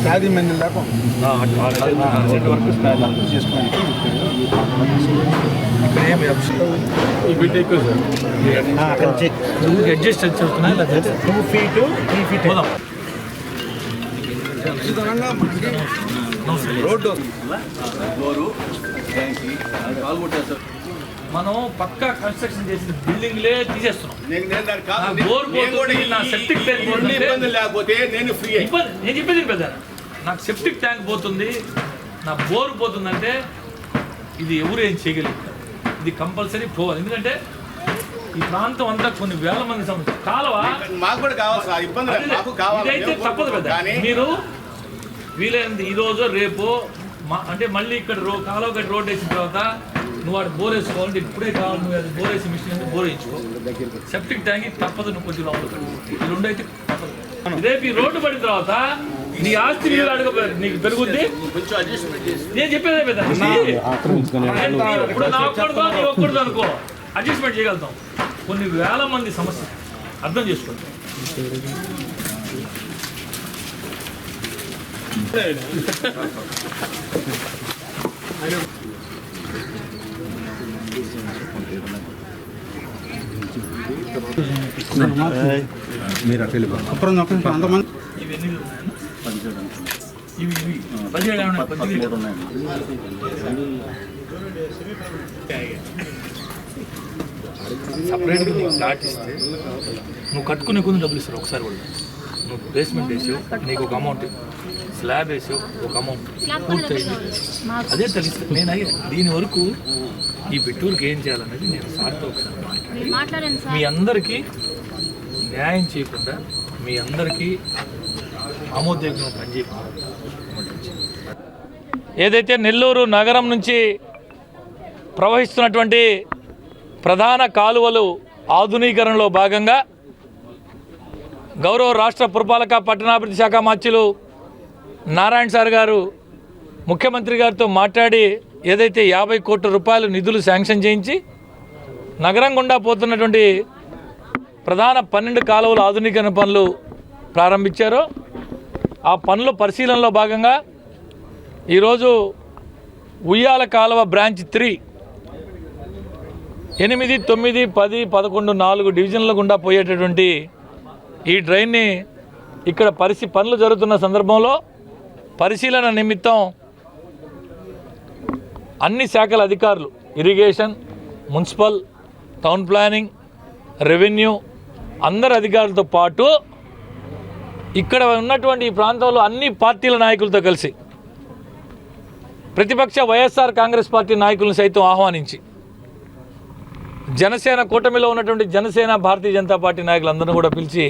शादी में అడ్జస్ట్ చేస్తున్నా 2 feet 3 feet రోడ్డు మనం పక్కా కన్స్ట్రక్షన్ చేసిన బిల్డింగ్లే తీసేస్తున్నాం. బోర్ పోతుంది, నా సెప్టిక్ ట్యాంక్ పోతుంది. నేను చెప్పేది పెద్ద, నాకు సెప్టిక్ ట్యాంక్ పోతుంది, నా బోర్ పోతుందంటే ఇది ఎవరు ఏం చేయగలిగారు. ఇది కంపల్సరీ పోవాలి. ఎందుకంటే ఈ ప్రాంతం అంతా కొన్ని వేల మంది సమస్య. కాలువ ఇదైతే తప్పదు పెద్ద. మీరు వీలైనంది ఈరోజు రేపు అంటే మళ్ళీ ఇక్కడ కాలువ కట్టి రోడ్ వేసిన తర్వాత నువ్వు వాడు బోర్ వేసుకోవాలంటే ఇప్పుడే కావాలి. నువ్వు అది బోర్ వేసి మిషన్ బోర్ వేయించుకో. సెప్టిక్ ట్యాంక్ తప్పదు, నువ్వు కొంచెం లోపల ఈ రెండు అయితే తప్పదు. రేపు ఈ రోడ్డు పడిన తర్వాత నీ ఆస్తి మీరు అడగ నీకు పెరుగుద్ది. నేను చెప్పేదే పెద్ద, ఇప్పుడు నా ఒక్కడుదో నీ ఒక్కడుదో అనుకో, అడ్జస్ట్మెంట్ చేయగలుగుతాం. కొన్ని వేల మంది సమస్య అర్థం చేసుకోండి. మీరు అప్పుడు అంతమంది సపరేట్గా నీకు దాటిస్తే నువ్వు కట్టుకునే కొంచెం డబ్బులు ఇస్తారు. ఒకసారి కూడా నువ్వు బేస్మెంట్ వేసావు, నీకు ఒక అమౌంట్, స్లాబ్ వేసావు ఒక అమౌంట్, పూర్తయింది అదే తెలుస్తుంది. నేను దీని వరకు ఈ బిట్టూరుకి ఏం చేయాలనేది నేను సార్తో ఒకసారి మాట్లాడాను. మీ అందరికీ న్యాయం చేయకుండా, మీ అందరికీ ఆమోదయోగ్యంగా పనిచేయకుండా ఏదైతే నెల్లూరు నగరం నుంచి ప్రవహిస్తున్నటువంటి ప్రధాన కాలువలు ఆధునీకరణలో భాగంగా గౌరవ రాష్ట్ర పురపాలక పట్టణాభివృద్ధి శాఖ మంత్రులు నారాయణ సార్ గారు ముఖ్యమంత్రి గారితో మాట్లాడి ఏదైతే 50 కోట్ల రూపాయలు నిధులు శాంక్షన్ చేయించి నగరం గుండా పోతున్నటువంటి ప్రధాన 12 కాలువల ఆధునీకరణ పనులు ప్రారంభించారో ఆ పనుల పరిశీలనలో భాగంగా ఈరోజు ఉయ్యాల కాలువ బ్రాంచ్ 3 8, 9, 10, 11, 4 డివిజన్ల గుండా పోయేటటువంటి ఈ డ్రైన్ని ఇక్కడ పనులు జరుగుతున్న సందర్భంలో పరిశీలన నిమిత్తం అన్ని శాఖల అధికారులు, irrigation, municipal, town planning, revenue అందరు అధికారులతో పాటు ఇక్కడ ఉన్నటువంటి ఈ ప్రాంతంలో అన్ని పార్టీల నాయకులతో కలిసి ప్రతిపక్ష వైఎస్ఆర్ కాంగ్రెస్ పార్టీ నాయకులను సైతం ఆహ్వానించి జనసేన కూటమిలో ఉన్నటువంటి జనసేన, భారతీయ జనతా పార్టీ నాయకులందరినీ కూడా పిలిచి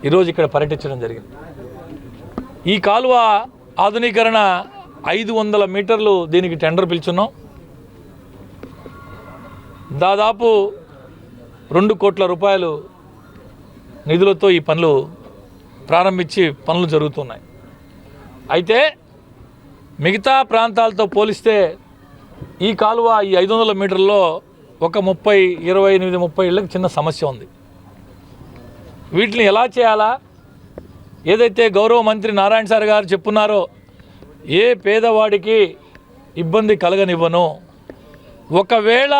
ఈరోజు ఇక్కడ పర్యటించడం జరిగింది. ఈ కాలువ ఆధునీకరణ 500 మీటర్లు దీనికి టెండర్ పిలుచున్నాం. దాదాపు 2 కోట్ల రూపాయలు నిధులతో ఈ పనులు ప్రారంభించి పనులు జరుగుతున్నాయి. అయితే మిగతా ప్రాంతాలతో పోలిస్తే ఈ కాలువ ఈ 500 మీటర్లలో ఒక 28-30 ఇళ్ళకి చిన్న సమస్య ఉంది. వీటిని ఎలా చేయాలా, ఏదైతే గౌరవ మంత్రి నారాయణ సార్ గారు చెప్పున్నారో ఏ పేదవాడికి ఇబ్బంది కలగనివ్వను, ఒకవేళ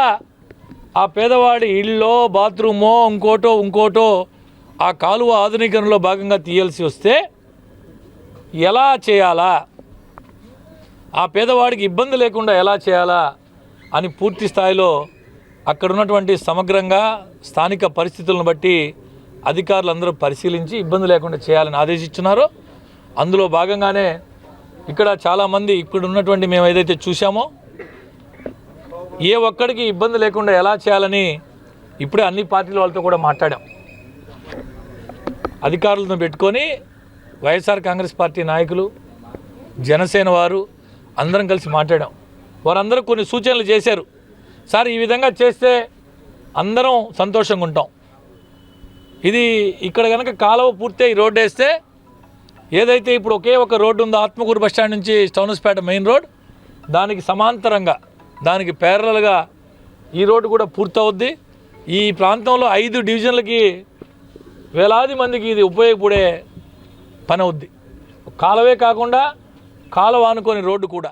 ఆ పేదవాడి ఇళ్ళో బాత్రూమో ఇంకోటో ఆ కాలువ ఆధునీకరణలో భాగంగా తీయాల్సి వస్తే ఎలా చేయాలా, ఆ పేదవాడికి ఇబ్బంది లేకుండా ఎలా చేయాలా అని పూర్తి స్థాయిలో అక్కడ ఉన్నటువంటి సమగ్రంగా స్థానిక పరిస్థితులను బట్టి అధికారులు అందరూ పరిశీలించి ఇబ్బంది లేకుండా చేయాలని ఆదేశించున్నారు. అందులో భాగంగానే ఇక్కడ చాలామంది ఇక్కడ ఉన్నటువంటి మేము ఏదైతే చూసామో ఏ ఒక్కడికి ఇబ్బంది లేకుండా ఎలా చేయాలని ఇప్పుడే అన్ని పార్టీల వాళ్ళతో కూడా మాట్లాడాం. అధికారులను పెట్టుకొని వైఎస్ఆర్ కాంగ్రెస్ పార్టీ నాయకులు, జనసేన వారు అందరం కలిసి మాట్లాడాం. వారందరూ కొన్ని సూచనలు చేశారు. సార్ ఈ విధంగా చేస్తే అందరం సంతోషంగా ఉంటాం. ఇది ఇక్కడ కనుక కాలువ పూర్తి రోడ్డు వేస్తే ఏదైతే ఇప్పుడు ఒకే ఒక రోడ్డు ఉందో ఆత్మకూరు బస్టాండ్ నుంచి టౌన్స్పేట మెయిన్ రోడ్, దానికి సమాంతరంగా దానికి ప్యారలల్గా ఈ రోడ్డు కూడా పూర్తవుద్ది. ఈ ప్రాంతంలో 5 డివిజన్లకి వేలాది మందికి ఇది ఉపయోగపడే పని అవుద్ది. కాలువే కాకుండా కాలువ ఆనుకొని రోడ్డు కూడా.